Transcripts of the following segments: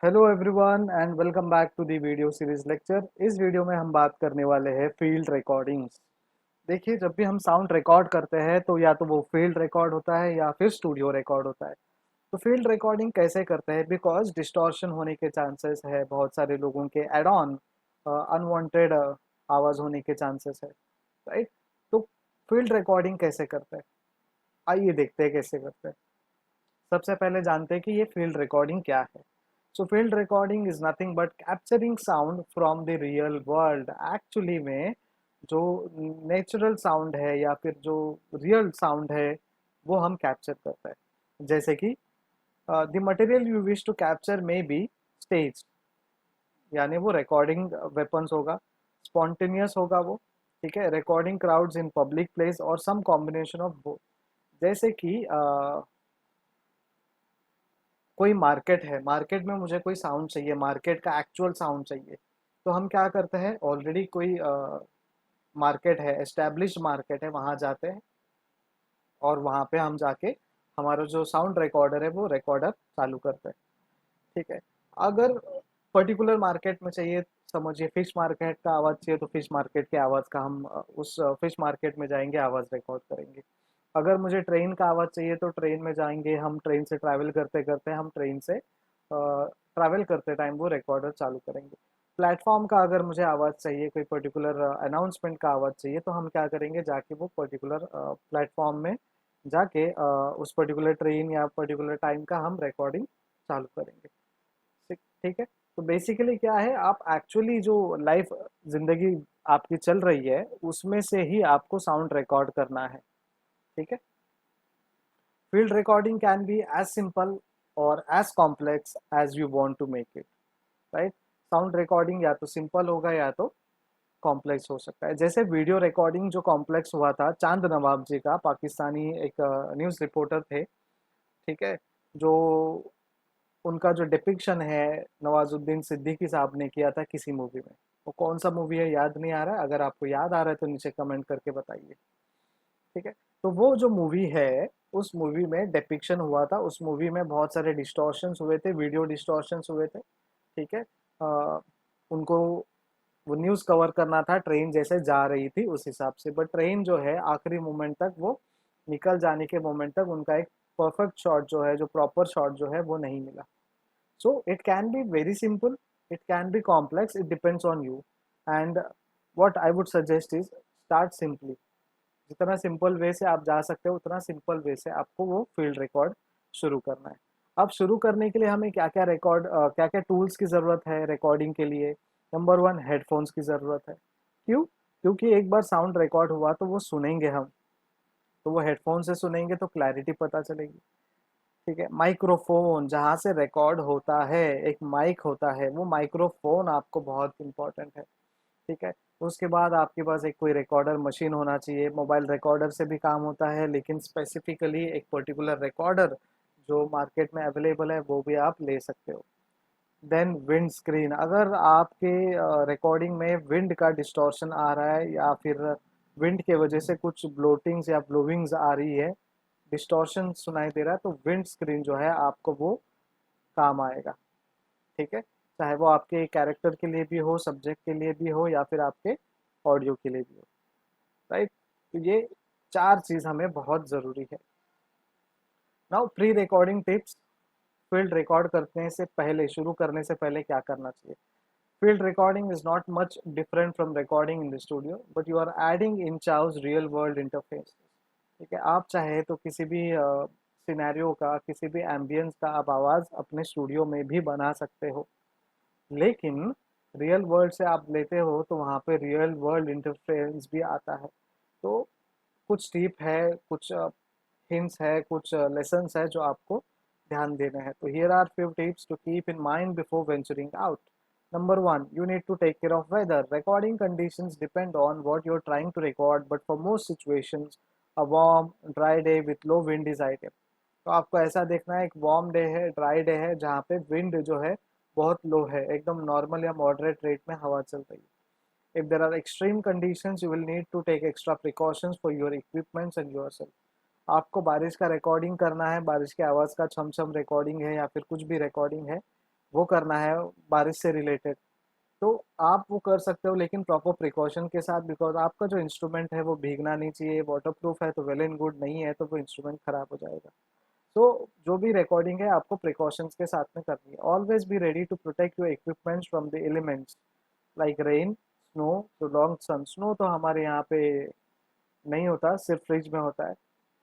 Hello everyone and welcome back to the video series lecture. इस video में हम बात करने वाले हैं फील्ड रिकॉर्डिंग्स। देखिए, जब भी हम साउंड रिकॉर्ड करते हैं तो या तो वो फील्ड रिकॉर्ड होता है या फिर स्टूडियो रिकॉर्ड होता है। तो फील्ड रिकॉर्डिंग कैसे करते हैं? बिकॉज डिस्टॉर्शन होने के चांसेस है, बहुत सारे लोगों के एड ऑन अनवांटेड आवाज़ होने के चांसेस है, राइट? तो फील्ड रिकॉर्डिंग कैसे करते हैं, आइए देखते हैं कैसे करते हैं। सबसे पहले जानते हैं कि ये फील्ड रिकॉर्डिंग क्या है। सो field recording is nothing but capturing sound from the real world. Actually में जो नेचुरल साउंड है या फिर जो रियल साउंड है वो हम कैप्चर करते हैं। जैसे कि the material you wish to capture may be stage, यानी वो रिकॉर्डिंग वेपन्स होगा, स्पॉन्टेनियस होगा वो, ठीक है, recording crowds in public place और सम कॉम्बिनेशन ऑफ बोथ। जैसे कि कोई मार्केट है, मार्केट में मुझे कोई साउंड चाहिए, मार्केट का एक्चुअल साउंड चाहिए। तो हम क्या करते हैं, ऑलरेडी कोई मार्केट है, एस्टेब्लिश मार्केट है, वहां जाते हैं और वहां पे हम जाके हमारा जो साउंड रिकॉर्डर है वो रिकॉर्डर चालू करते हैं, ठीक है। अगर पर्टिकुलर मार्केट में चाहिए, समझिए फिश मार्केट का आवाज चाहिए, तो फिश मार्केट की आवाज का हम उस फिश मार्केट में जाएंगे, आवाज रिकॉर्ड करेंगे। अगर मुझे ट्रेन का आवाज चाहिए तो ट्रेन में जाएंगे, हम ट्रेन से ट्रैवल करते करते हम ट्रेन से ट्रैवल करते टाइम वो रिकॉर्डर चालू करेंगे। प्लेटफॉर्म का अगर मुझे आवाज़ चाहिए, कोई पर्टिकुलर अनाउंसमेंट का आवाज़ चाहिए, तो हम क्या करेंगे, जाके वो पर्टिकुलर प्लेटफॉर्म में जाके उस पर्टिकुलर ट्रेन या पर्टिकुलर टाइम का हम रिकॉर्डिंग चालू करेंगे। ठीक ठीक है। तो बेसिकली क्या है, आप एक्चुअली जो लाइफ जिंदगी आपकी चल रही है उसमें से ही आपको साउंड रिकॉर्ड करना है, ठीक है। Field recording can be as simple or as complex as you want to make it, right? Sound recording या तो सिंपल होगा या तो कॉम्प्लेक्स हो सकता है। जैसे वीडियो रिकॉर्डिंग जो कॉम्प्लेक्स हुआ था चांद नवाब जी का, पाकिस्तानी एक न्यूज़ रिपोर्टर थे, ठीक है, जो उनका जो डिपिक्शन है नवाजुद्दीन सिद्दीकी साहब ने किया था किसी मूवी में। वो कौन सा मूवी है याद नहीं आ रहा है, अगर आपको याद आ रहा है तो नीचे कमेंट करके बताइए, ठीक है। तो वो जो मूवी है, उस मूवी में डिपिक्शन हुआ था, उस मूवी में बहुत सारे डिस्टॉर्शंस हुए थे, वीडियो डिस्टॉर्शंस हुए थे, ठीक है। उनको वो न्यूज़ कवर करना था, ट्रेन जैसे जा रही थी उस हिसाब से, बट ट्रेन जो है आखिरी मोमेंट तक, वो निकल जाने के मोमेंट तक उनका एक परफेक्ट शॉट जो है, जो प्रॉपर शॉट जो है वो नहीं मिला। So it can be very simple, it can be complex, it depends on you. And what I would suggest is start simply. जितना सिंपल वे से आप जा सकते हो उतना सिंपल वे से आपको वो फील्ड रिकॉर्ड शुरू करना है। अब शुरू करने के लिए हमें क्या क्या क्या क्या टूल्स की ज़रूरत है रिकॉर्डिंग के लिए? नंबर वन, हेडफोन्स की ज़रूरत है। क्यों? क्योंकि एक बार साउंड रिकॉर्ड हुआ तो वो सुनेंगे हम, तो वो हेडफोन से सुनेंगे तो क्लैरिटी पता चलेगी, ठीक है। माइक्रोफोन, जहाँ से रिकॉर्ड होता है एक माइक होता है, वो माइक्रोफोन आपको बहुत इंपॉर्टेंट है, ठीक है। उसके बाद आपके पास एक कोई रिकॉर्डर मशीन होना चाहिए। मोबाइल रिकॉर्डर से भी काम होता है, लेकिन स्पेसिफिकली एक पर्टिकुलर रिकॉर्डर जो मार्केट में अवेलेबल है वो भी आप ले सकते हो। देन विंड स्क्रीन, अगर आपके रिकॉर्डिंग में विंड का डिस्टॉर्शन आ रहा है या फिर विंड के वजह से कुछ ब्लोटिंग्स या ब्लोविंग्स आ रही है, डिस्टॉर्शन सुनाई दे रहा है, तो विंड स्क्रीन जो है आपको वो काम आएगा, ठीक है। चाहे वो आपके कैरेक्टर के लिए भी हो, सब्जेक्ट के लिए भी हो, या फिर आपके ऑडियो के लिए भी हो, राइट। तो ये चार चीज हमें बहुत जरूरी है। Now pre recording tips. Field record करने से पहले, शुरू करने से पहले क्या करना चाहिए? Field recording is not much different from recording in the studio, but you are adding in chaos real world interface, ठीक है। आप चाहे तो किसी भी सिनेरियो का, किसी भी एम्बियंस का आप आवाज़ अपने स्टूडियो में भी बना सकते हो, लेकिन रियल वर्ल्ड से आप लेते हो तो वहाँ पे रियल वर्ल्ड इंटरफेरेंस भी आता है। तो कुछ टिप है, कुछ हिंट्स है, कुछ लेसन्स है जो आपको ध्यान देने हैं। तो here are few tips to keep in mind before venturing out. Number one, you need to take care of weather. Recording conditions depend on what you're trying to record, but for most situations, a warm, dry day with low wind is ideal. तो आपको ऐसा देखना है, एक warm day है, dry day है, जहाँ पे विंड जो है बहुत लो है, एकदम नॉर्मल या मॉडरेट रेट में हवा चल रही है। If there are extreme conditions, you will need to take extra precautions for your equipments and yourself. आपको बारिश का रिकॉर्डिंग करना है, बारिश की आवाज़ का छम छम रिकॉर्डिंग है या फिर कुछ भी रिकॉर्डिंग है, वो करना है बारिश से रिलेटेड, तो आप वो कर सकते हो, लेकिन प्रॉपर प्रिकॉशन के साथ, बिकॉज आपका जो इंस्ट्रूमेंट है वो भीगना नहीं चाहिए। वाटर प्रूफ है तो वेल एंड गुड, नहीं है तो वो इंस्ट्रूमेंट खराब हो जाएगा। तो जो भी रिकॉर्डिंग है आपको प्रिकॉशंस के साथ में करनी है। Always be ready to protect your equipments from the elements like rain, snow, prolong sun. Snow तो हमारे यहाँ पे नहीं होता, सिर्फ फ्रिज में होता है,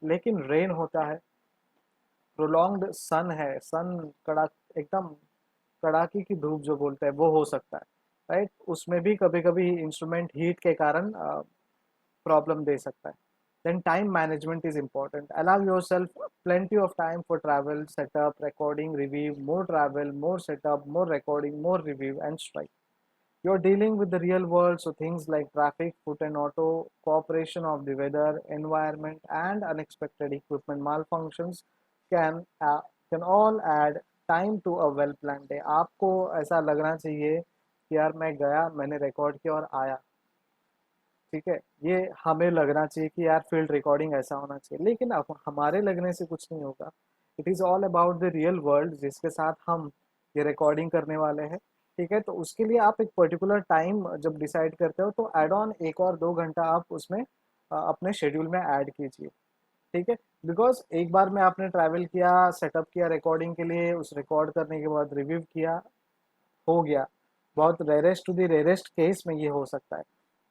लेकिन रेन होता है। प्रोलॉन्ग्ड सन है, सन कड़ा एकदम कड़ाके की धूप जो बोलते हैं वो हो सकता है, राइट। उसमें भी कभी कभी इंस्ट्रूमेंट हीट के कारण प्रॉब्लम दे सकता है। Then time management is important. Allow yourself plenty of time for travel, setup, recording, review, more travel, more setup, more recording, more review, and strike. You're dealing with the real world, so things like traffic, foot and auto, cooperation of the weather, environment, and unexpected equipment malfunctions can can all add time to a well planned day. आपको ऐसा लगना चाहिए कि यार मैं गया, मैंने record किया और आया, ठीक है। ये हमें लगना चाहिए कि यार फील्ड रिकॉर्डिंग ऐसा होना चाहिए, लेकिन अब हमारे लगने से कुछ नहीं होगा। It is all about the real world जिसके साथ हम ये रिकॉर्डिंग करने वाले हैं, ठीक है। तो उसके लिए आप एक पर्टिकुलर टाइम जब डिसाइड करते हो तो एड ऑन 1 और 2 घंटा आप उसमें अपने शेड्यूल में ऐड कीजिए, ठीक है। बिकॉज एक बार में आपने ट्रैवल किया, सेटअप किया रिकॉर्डिंग के लिए, उस रिकॉर्ड करने के बाद रिव्यू किया, हो गया। बहुत rarest to the rarest case में ये हो सकता है,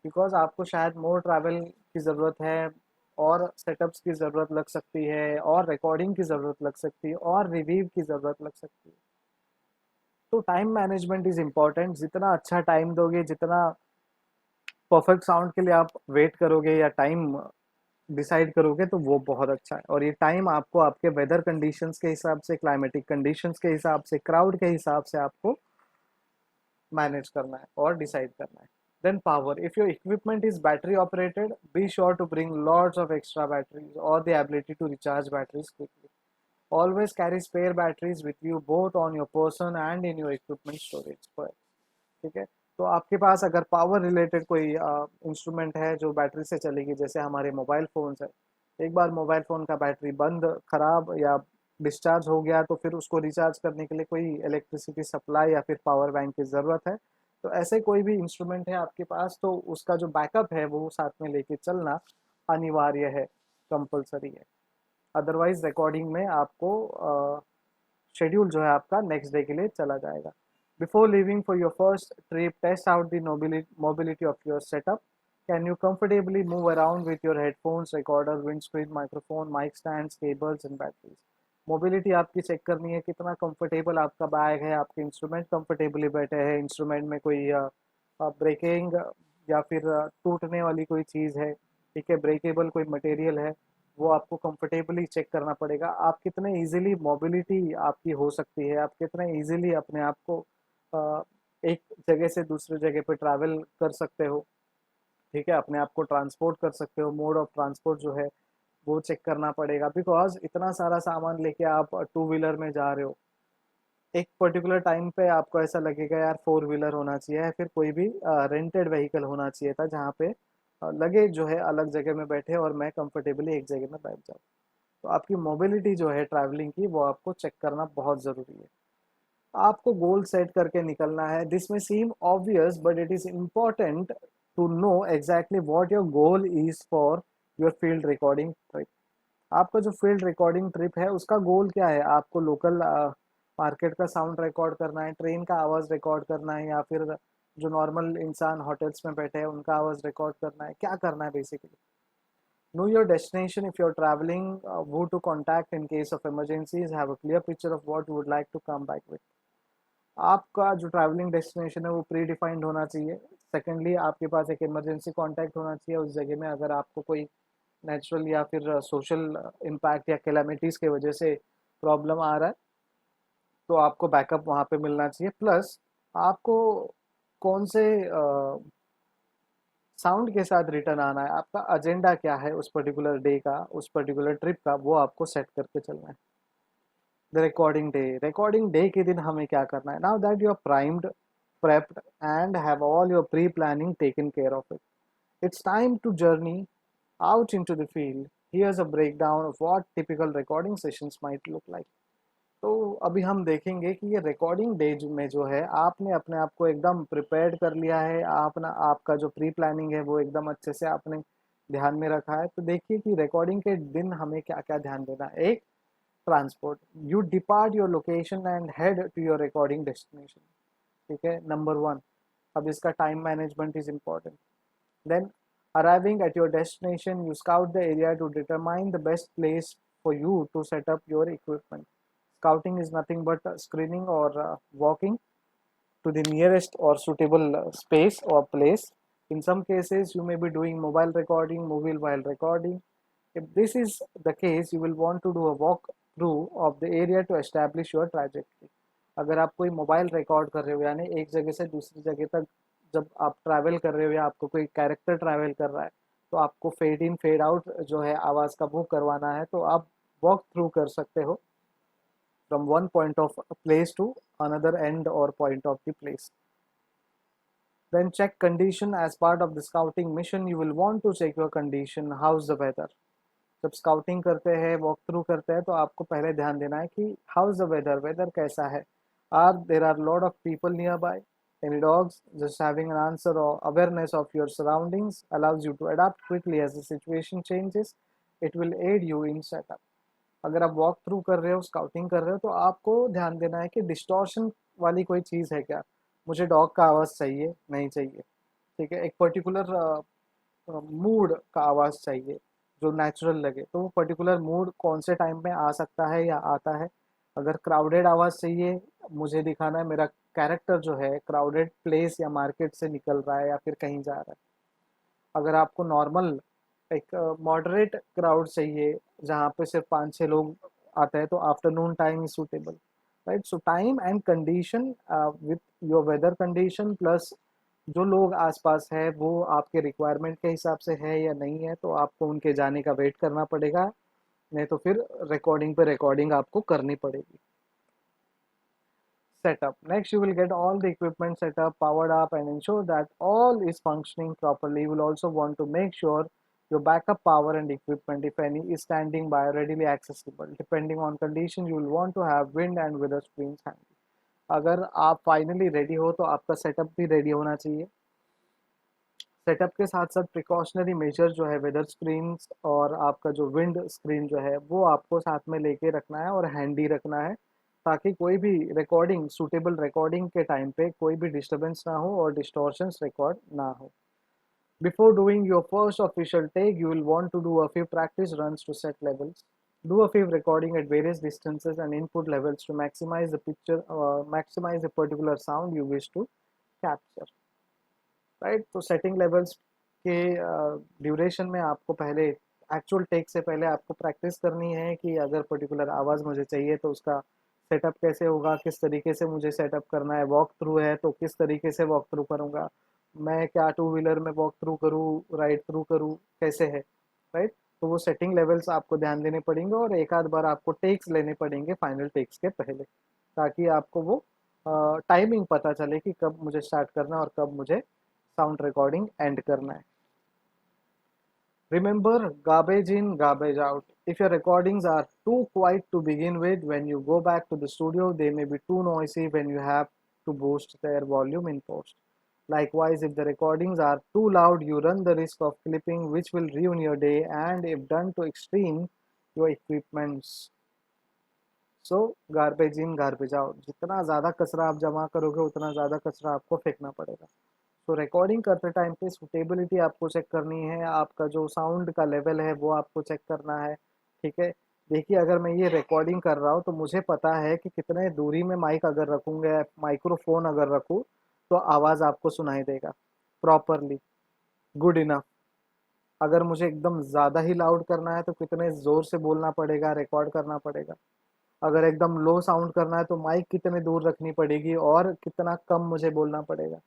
बिकॉज आपको शायद मोर ट्रैवल की ज़रूरत है, और सेटअप्स की ज़रूरत लग सकती है, और रिकॉर्डिंग की ज़रूरत लग सकती है, और रिव्यू की ज़रूरत लग सकती है। तो टाइम मैनेजमेंट इज़ इम्पॉर्टेंट। जितना अच्छा टाइम दोगे, जितना परफेक्ट साउंड के लिए आप वेट करोगे या टाइम डिसाइड करोगे, तो वो बहुत अच्छा है। और ये टाइम आपको आपके वेदर कंडीशंस के हिसाब से, क्लाइमेटिक कंडीशंस के हिसाब से, क्राउड के हिसाब से आपको मैनेज करना है और डिसाइड करना है। Then power. If your equipment is battery operated, be sure to bring lots of extra batteries or the ability to recharge batteries quickly. Always carry spare batteries with you both on your person and in your equipment storage. ठीक है। तो आपके पास अगर power related कोई instrument है जो battery से चलेगी, जैसे हमारे मोबाइल फ़ोन्स है, एक बार मोबाइल फ़ोन का बैटरी बंद, खराब या डिस्चार्ज हो गया, तो फिर उसको रिचार्ज करने के लिए कोई इलेक्ट्रिसिटी सप्लाई या फिर पावर बैंक की ज़रूरत है। तो ऐसे कोई भी इंस्ट्रूमेंट है आपके पास, तो उसका जो बैकअप है वो साथ में लेके चलना अनिवार्य है, कंपलसरी है। अदरवाइज रिकॉर्डिंग में आपको शेड्यूल जो है आपका नेक्स्ट डे के लिए चला जाएगा। Before leaving for your first trip, test out the mobility of your setup. Can you comfortably move around with your headphones, recorder, windscreen, microphone, mic stands, cables and batteries. Mobility आपकी check करनी है, कितना comfortable आपका bag है, आपके instrument comfortably बैठे हैं, instrument में कोई ब्रेकिंग या फिर टूटने वाली कोई चीज़ है, ठीक है, ब्रेकेबल कोई मटेरियल है, वो आपको कंफर्टेबली चेक करना पड़ेगा। आप कितने इजीली मोबिलिटी आपकी हो सकती है, आप कितने इजीली अपने आप को अ, एक जगह से दूसरे जगह पे ट्रैवल कर सकते हो, ठीक है, अपने आप को ट्रांसपोर्ट कर सकते हो। मोड ऑफ ट्रांसपोर्ट जो है वो चेक करना पड़ेगा, बिकॉज इतना सारा सामान लेके आप टू व्हीलर में जा रहे हो। एक पर्टिकुलर टाइम पे आपको ऐसा लगेगा यार फोर व्हीलर होना चाहिए, या फिर कोई भी रेंटेड व्हीकल होना चाहिए था, जहाँ पे लगेज जो है अलग जगह में बैठे और मैं कंफर्टेबली एक जगह में बैठ जाऊँ। तो आपकी मोबिलिटी जो है ट्रैवलिंग की, वो आपको चेक करना बहुत ज़रूरी है। आपको गोल सेट करके निकलना है। दिस में seem obvious, but it is important to know exactly what your goal is for your field recording trip. आपका जो फील्ड रिकॉर्डिंग ट्रिप है उसका गोल क्या है? आपको लोकल मार्केट का साउंड रिकॉर्ड करना है, ट्रेन का आवाज़ रिकॉर्ड करना है, या फिर जो नॉर्मल इंसान होटल्स में बैठे हैं उनका आवाज़ रिकॉर्ड करना है? क्या करना है basically? Know your destination if you're traveling, who to contact in case of emergencies, have a clear picture of what you would like to come back with. आपका जो ट्रैवलिंग डेस्टिनेशन है वो प्री डिफाइंड होना चाहिए। Secondly, आपके पास एक emergency contact होना चाहिए उस जगह में, अगर आपको कोई नेचुरल या फिर सोशल इम्पैक्ट या कैलामिटीज़ की वजह से प्रॉब्लम आ रहा है, तो आपको बैकअप वहाँ पे मिलना चाहिए। प्लस आपको कौन से साउंड के साथ रिटर्न आना है, आपका एजेंडा क्या है उस पर्टिकुलर डे का, उस पर्टिकुलर ट्रिप का, वो आपको सेट करके चलना है। द रिकॉर्डिंग डे के दिन हमें क्या करना है? Now that you are primed, prepped, and have all your pre-planning taken care of it, it's time to journey out into the field. Here's a breakdown of what typical recording sessions might look like. तो अभी हम देखेंगे कि ये recording days में जो है आपने अपने आप को एकदम प्रिपेयर्ड कर लिया है, आपना आपका जो प्री प्लानिंग है वो एकदम अच्छे से आपने ध्यान में रखा है। तो देखिए कि रिकॉर्डिंग के दिन हमें क्या क्या ध्यान देना है। एक, transport, you depart your location and head to your recording destination. ठीक है, नंबर वन। अब इसका time management is important. Then, arriving at your destination, you scout the area to determine the best place for you to set up your equipment. Scouting is nothing but screening or walking to the nearest or suitable space or place. In some cases, you may be doing mobile recording, mobile while recording. If this is the case, you will want to do a walk through of the area to establish your trajectory. अगर आप कोई mobile record कर रहे हो, यानी एक जगह से दूसरी जगह तक जब आप ट्रैवल कर रहे हो या आपको कोई कैरेक्टर ट्रैवल कर रहा है, तो आपको फेड इन फेड आउट जो है आवाज़ का वो करवाना है, तो आप वॉक थ्रू कर सकते हो from one point of a place to another end or point of the place. Then check condition. As part of the scouting mission, you will want to check your condition. How's the weather? जब scouting करते हैं, walk through करते हैं, तो आपको पहले ध्यान देना है कि हाउज द वेदर, वेदर कैसा है। Are there are lot of people nearby, any dogs? Just having an answer और awareness of your surroundings allows you to adapt quickly as the situation changes. It will aid you in setup. अगर आप walk through कर रहे हो, scouting कर रहे हो, तो आपको ध्यान देना है कि डिस्टॉर्शन वाली कोई चीज़ है क्या। मुझे डॉग का आवाज़ चाहिए, नहीं चाहिए। ठीक है, एक पर्टिकुलर मूड का आवाज़ चाहिए जो नेचुरल लगे, तो वो पर्टिकुलर मूड कौन से टाइम में आ सकता है या आता है। अगर क्राउडेड आवाज़ चाहिए, मुझे दिखाना है मेरा कैरेक्टर जो है क्राउडेड प्लेस या मार्केट से निकल रहा है या फिर कहीं जा रहा है। अगर आपको नॉर्मल एक मॉडरेट क्राउड चाहिए जहाँ पे सिर्फ 5-6 लोग आते हैं, तो afternoon time is suitable, right. So time and condition with your weather condition plus जो लोग आसपास है वो आपके रिक्वायरमेंट के हिसाब से है या नहीं है, तो आपको उनके जाने का वेट करना पड़ेगा, नहीं तो फिर रिकॉर्डिंग पे रिकॉर्डिंग आपको करनी पड़ेगी। Setup. Next, you will get all the equipment set up, powered up, and ensure that all is functioning properly. You will also want to make sure your backup power and equipment, if any, is standing by readily accessible. Depending on condition, you will want to have wind and weather screens handy. अगर आप finally ready हो तो आपका setup भी ready होना चाहिए। Setup के साथ साथ प्रिकॉशनरी मेजर जो है, वेदर स्क्रीन और आपका जो विंड स्क्रीन जो है, वो आपको साथ में लेके रखना है और हैंडी रखना है, ताकि कोई भी रिकॉर्डिंग, सूटेबल रिकॉर्डिंग के टाइम पे कोई भी डिस्टर्बेंस ना हो और डिस्टॉर्शंस रिकॉर्ड ना हो। Before doing your first official take, you will want to do a few practice runs to set levels. Do a few recording at various distances and input levels to maximize the picture, maximize the particular sound you wish to capture. Right, तो setting levels के duration में आपको पहले actual take से पहले आपको practice करनी है कि अगर पर्टिकुलर आवाज़ मुझे चाहिए तो उसका सेटअप कैसे होगा, किस तरीके से मुझे सेटअप करना है। वॉक थ्रू है तो किस तरीके से वॉक थ्रू करूँगा, मैं क्या टू व्हीलर में वॉक थ्रू करूँ, राइड थ्रू करूँ, कैसे है, राइट। तो वो सेटिंग लेवल्स आपको ध्यान देने पड़ेंगे और एक आध बार आपको टेक्स लेने पड़ेंगे फाइनल टेक्स के पहले, ताकि आपको वो टाइमिंग पता चले कि कब मुझे स्टार्ट करना है और कब मुझे साउंड रिकॉर्डिंग एंड करना है। Remember, garbage in, garbage out. If your recordings are too quiet to begin with, when you go back to the studio, they may be too noisy when you have to boost their volume in post. Likewise, if the recordings are too loud, you run the risk of clipping, which will ruin your day, and if done to extreme, your equipments. So garbage in garbage out, जितना ज़्यादा कचरा आप जमा करोगे उतना ज़्यादा कचरा आपको फेंकना पड़ेगा। तो रिकॉर्डिंग करते टाइम पे सुटेबिलिटी आपको चेक करनी है, आपका जो साउंड का लेवल है वो आपको चेक करना है। ठीक है, देखिए अगर मैं ये रिकॉर्डिंग कर रहा हूँ तो मुझे पता है कि कितने दूरी में माइक अगर रखूँगा, माइक्रोफोन अगर रखूँ, तो आवाज़ आपको सुनाई देगा प्रॉपरली, गुड इनफ। अगर मुझे एकदम ज़्यादा ही लाउड करना है तो कितने ज़ोर से बोलना पड़ेगा, रिकॉर्ड करना पड़ेगा। अगर एकदम लो साउंड करना है तो माइक कितने दूर रखनी पड़ेगी और कितना कम मुझे बोलना पड़ेगा।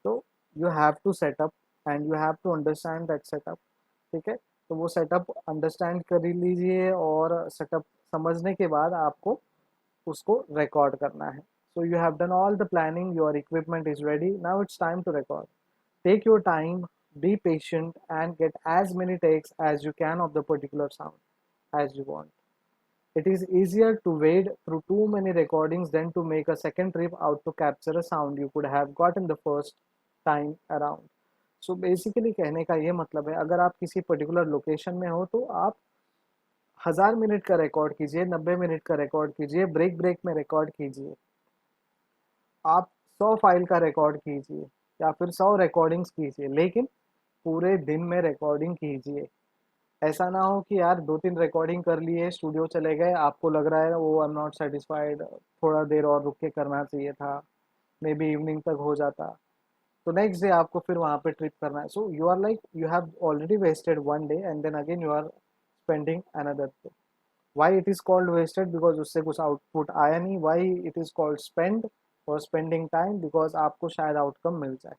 तो you have to set up and you have to understand that setup. ठीक है, तो वो सेटअप अंडरस्टैंड कर लीजिए और सेटअप समझने के बाद आपको उसको रिकॉर्ड करना है। So you have done all the planning, your equipment is ready, now it's time to record. Take your time, be patient and get as many takes as you can of the particular sound as you want. It is easier to wade through too many recordings than to make a second trip out to capture a sound you could have gotten the first time around. So basically कहने का ये मतलब है, अगर आप किसी particular location में हो तो आप 1000 मिनट का रिकॉर्ड कीजिए, 90 मिनट का रिकॉर्ड कीजिए, ब्रेक ब्रेक में रिकॉर्ड कीजिए, आप 100 फाइल का रिकॉर्ड कीजिए या फिर 100 रिकॉर्डिंग्स कीजिए, लेकिन पूरे दिन में रिकॉर्डिंग कीजिए। ऐसा ना हो कि यार 2-3 रिकॉर्डिंग कर लिए, स्टूडियो चले गए, आपको लग रहा है वो आई एम नॉट सेटिस्फाइड, थोड़ा देर और रुक के करना चाहिए था, मे बी इवनिंग तक हो जाता, तो नेक्स्ट डे आपको फिर वहाँ पे ट्रिप करना है। So you are like you have already wasted one day and then again you are spending another day. Why it is called wasted? Because उससे कुछ आउटपुट आया नहीं। Why it is called spend और spending time? Because आपको शायद outcome मिल जाए।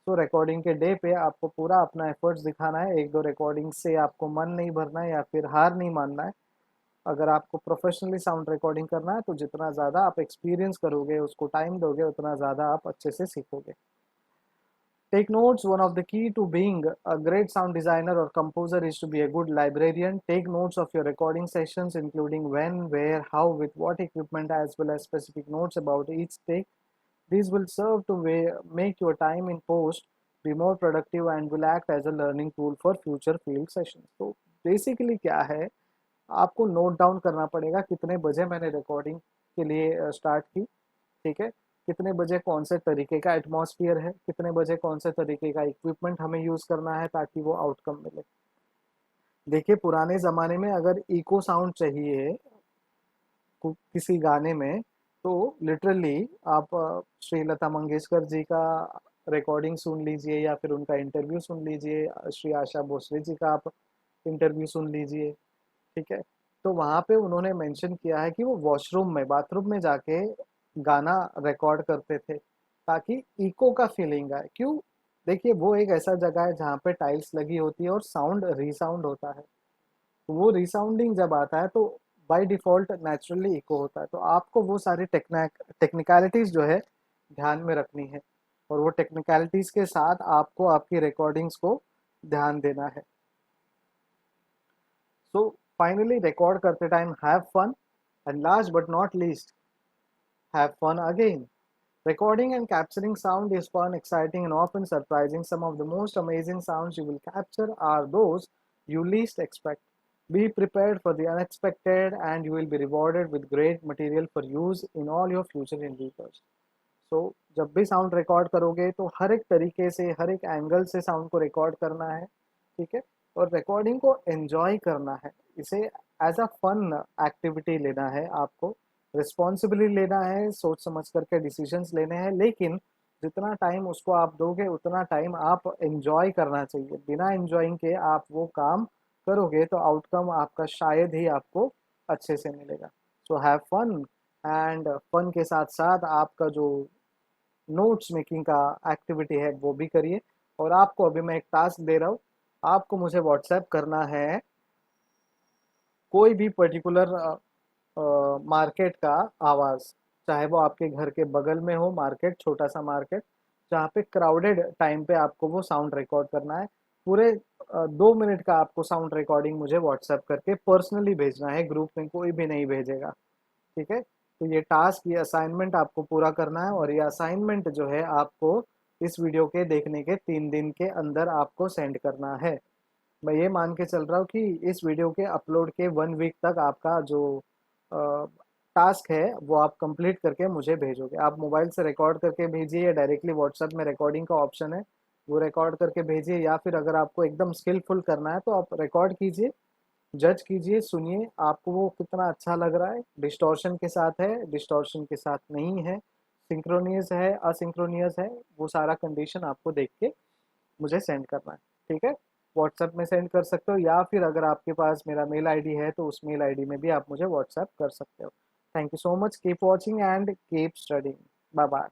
तो recording के डे पे आपको पूरा अपना एफर्ट्स दिखाना है, एक दो रिकॉर्डिंग से आपको मन नहीं भरना है या फिर हार नहीं मानना है। अगर आपको प्रोफेशनली साउंड रिकॉर्डिंग करना है तो जितना ज़्यादा आप एक्सपीरियंस करोगे, उसको टाइम दोगे, उतना ज़्यादा आप अच्छे से सीखोगे। Take notes. One of the key to being a great sound designer or composer is to be a good librarian. Take notes of your recording sessions, including when, where, how, with what equipment, as well as specific notes about each take. These will serve to make your time in post be more productive and will act as a learning tool for future field sessions. So basically क्या है, आपको note down करना पड़ेगा कितने बजे मैंने recording के लिए स्टार्ट की, ठीक है, कितने बजे कौन से तरीके का एटमॉस्फेयर है, कितने बजे कौन से तरीके का इक्विपमेंट हमें यूज़ करना है ताकि वो आउटकम मिले। देखिए पुराने ज़माने में अगर इको साउंड चाहिए किसी गाने में, तो लिटरली आप श्री लता मंगेशकर जी का रिकॉर्डिंग सुन लीजिए या फिर उनका इंटरव्यू सुन लीजिए, श्री आशा भोसले जी का आप इंटरव्यू सुन लीजिए, ठीक है। तो वहाँ पे उन्होंने मेंशन किया है कि वो वॉशरूम में, बाथरूम में जाके गाना रिकॉर्ड करते थे ताकि इको का फीलिंग आए। क्यों? देखिए वो एक ऐसा जगह है जहाँ पे टाइल्स लगी होती है और साउंड रीसाउंड होता है, तो वो रिसाउंडिंग जब आता है तो बाय डिफॉल्ट नेचुरली इको होता है। तो आपको वो सारी टेक्निकलिटीज जो है ध्यान में रखनी है और वो टेक्निकलिटीज के साथ आपको आपकी रिकॉर्डिंग्स को ध्यान देना है। सो फाइनली रिकॉर्ड करते time have fun, and last but not least, have fun again. Recording and capturing sound is fun, exciting, and often surprising. Some of the most amazing sounds you will capture are those you least expect. Be prepared for the unexpected, and you will be rewarded with great material for use in all your future endeavors. So, जब भी sound record करोगे तो हर एक तरीके से, हर एक angle से sound को रिकॉर्ड करना है, ठीक है, और रिकॉर्डिंग को एंजॉय करना है, इसे एज अ फन एक्टिविटी लेना है, आपको रिस्पॉन्सिबिलिटी लेना है, सोच समझ करके डिसीजंस लेने हैं, लेकिन जितना टाइम उसको आप दोगे उतना टाइम आप एंजॉय करना चाहिए। बिना एंजॉइंग के आप वो काम करोगे तो आउटकम आपका शायद ही आपको अच्छे से मिलेगा। So have fun, and fun के साथ साथ आपका जो नोट्स मेकिंग का एक्टिविटी है वो भी करिए। और आपको अभी मैं एक टास्क दे रहा हूँ, आपको मुझे व्हाट्सएप करना है कोई भी पर्टिकुलर मार्केट का आवाज़, चाहे वो आपके घर के बगल में हो मार्केट, छोटा सा मार्केट जहाँ पे क्राउडेड टाइम पे आपको वो साउंड रिकॉर्ड करना है। पूरे 2 मिनट का आपको साउंड रिकॉर्डिंग मुझे व्हाट्सएप करके पर्सनली भेजना है, ग्रुप में कोई भी नहीं भेजेगा, ठीक है। तो ये टास्क, ये असाइनमेंट आपको पूरा करना है और ये असाइनमेंट जो है आपको इस वीडियो के देखने के 3 दिन के अंदर आपको सेंड करना है। मैं ये मान के चल रहा हूँ कि इस वीडियो के अपलोड के 1 वीक तक आपका जो टास्क है वो आप कंप्लीट करके मुझे भेजोगे। आप मोबाइल से रिकॉर्ड करके भेजिए या डायरेक्टली व्हाट्सएप में रिकॉर्डिंग का ऑप्शन है वो रिकॉर्ड करके भेजिए, या फिर अगर आपको एकदम स्किलफुल करना है तो आप रिकॉर्ड कीजिए, जज कीजिए, सुनिए आपको वो कितना अच्छा लग रहा है, डिस्टॉर्शन के साथ है, डिस्टॉर्शन के साथ नहीं है, सिंक्रोनियस है, असिंक्रोनियस है, वो सारा कंडीशन आपको देख के मुझे सेंड करना है, ठीक है। व्हाट्सएप में सेंड कर सकते हो या फिर अगर आपके पास मेरा मेल आईडी है तो उस मेल आईडी में भी आप मुझे व्हाट्सएप कर सकते हो। Thank you so much, keep watching and keep studying, bye bye.